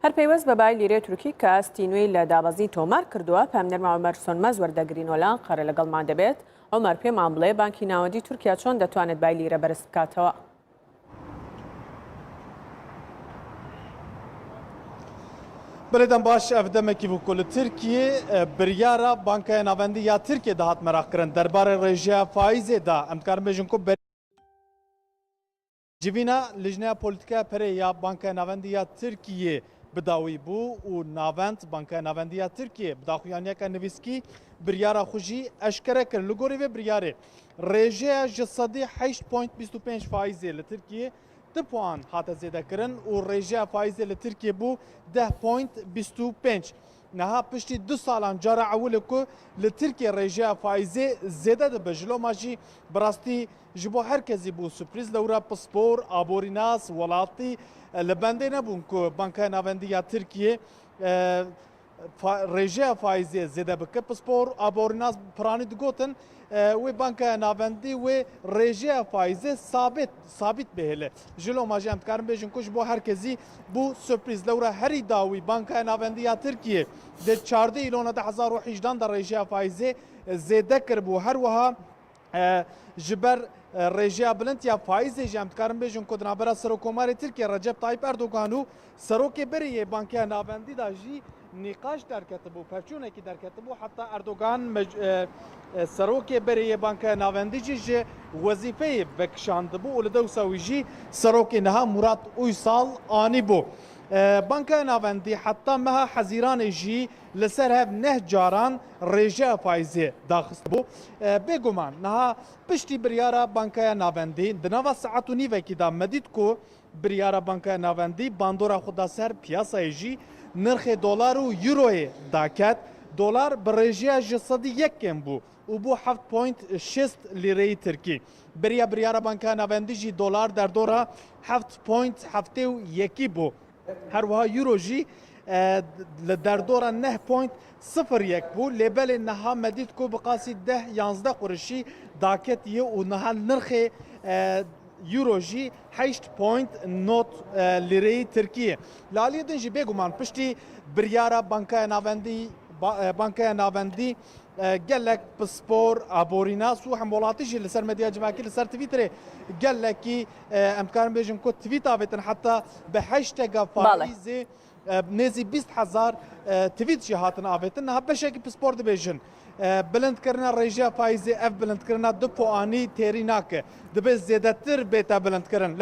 هەر پەیوەست بە بای لیرەی تورکی کە ستینوی لە دابەزی تۆمار کردووە پامنەرمە عومەر سۆنمەز وەردەگرینۆلان قەرە لەگەڵمان دەبێت. عومەر پێمان بڵێ بانکی ناوەندی تورکیا چۆن دەتوانێت بای لیرە بەرز بکاتەوە؟ بلدن باش افدمکی بو کل ترکیه بریارا بانکای ناوندی یا ترکیه دهات مراق کرن درباره رژیا فایز دا امکان بجن کو جیوینا لجنه پولیتیکا پره یا بانکای ناوندی یا ترکیه بداوی بو و ناوند بانکای ناوندی یا ترکیه بداخویانیا که نویسکی بریارا خوشی اشکره کر لگوری و بریاره رژیا جسدی 8.25 فایزه لترکیه 2 puan hate zêde kirin û rêjeya faîzê li Tirkiye bû 10.25. Niha piştî 2 salan cara ewilê ku li Tirkiye rêjeya faîzê zêde dibe ji loma jî bi rastî ji bo herkesî bû sürprîz lewra pispor, aborînas, welatî li bendê nebûn ku Bankaya Navendî ya Tirkiye rêjeya faîzê zêde bike pispor, aborînas piranî digotin wê Bankaya Navendî wê rêjeya faîzê sabit bihêle. Ji loma jî em dikarin bêjin ku ji bo herkesî bû sürprîz lewra herî dawî Bankaya Navendî ya Tirkiye di 14 îlona 2018 da rêjeya faîzê zêde kiribû her wiha ji ber rêjeya bilind ya faîzê jî em dikarin bêjin ku di navbera Serokkomarê Tirkiye Recep Tayyip Erdogan û Serokê Beriyê Bankaya Navendî da jî نقاش derketibû pevçûnekî derketibû heta Erdogan Serokê Beriyê Bankaya Navendî jî ji wezîfeyê vekişandibû û li dewsa wî jî Serokê niha Murat Uysal anîbû. Bankaya Navendî heta meha hezîranê jî li ser hev neh caran rêjeya faîzê daxistibû. Bêguman niha piştî biryara Bankaya Navendî di nava saet û nîvekî da medît ku biryara Bankaya Navendî bandora xwe da ser piyasayê jî nirxê dolar û euroyê daket. Dolar bi rêjeya ji sedî yekên bû û bû 7.6 lîreyî Tirkî. Beriya biryara Bankaya Navendî jî dolar derdora 7.7 bû. Her wiha euro jî li derdora 9.01 bû. Lêbelê niha medît ku bi qasî 10-11 qurişî daketiye û niha nirxê euro jî 8.0 lîreyî Tirkiye. Li aliyê din jî bêguman piştî biryara Bankaya Navendî gelek pispor, aborînas û hemwelatî jî li ser medya civakî li ser Twitterê gelekî em dikarin bêjin ku tweet avêtin heta bi hashtagga faîzê nêzî 20,000 tweet jî hatin avêtin. Niha beşekî pispor dibêjin. Bilindkirina rêjeya faîzê ev bilindkirina 2 puanî têrî nake. Dibe zêdetir bête bilindkirin.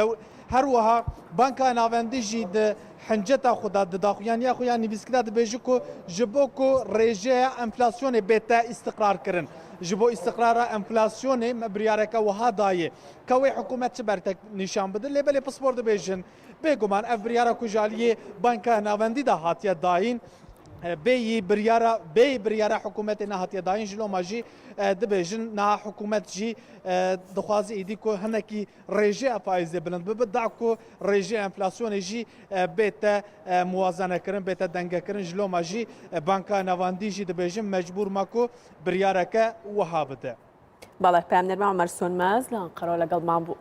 Her wiha Bankaya Navendî jî di hinceta xwe da di daxuyaniya xwe ya nivîskida dibêje ku ji bo ku rêjeya enflasyonê bête îstiqrar kirin. Ji bo îstiqrara enflasyonê me biryareke wiha dayê. Ka wê hikûmet çi bertek nîşan bide lêbelê pispor dibêjin. Bêguman ev biryara ku ji aliyê Bankaya Navendî da hatiye dayîn. Bêyî biryara hikûmetê nehatiye dayîn ji loma jî dibêjin niha hikûmet jî dixwaze êdî ku hinekî rêjeya faîzê bilind bibe da ku rêjeya enflasyonê jî bête muwazenekirin bête dengekirin ji loma jî Bankaya Navendî jî dibêjin mecbûr ma ku biryareke wiha bide. Bala peyamnêrme Umer Sönmez li Ankara legelman bû.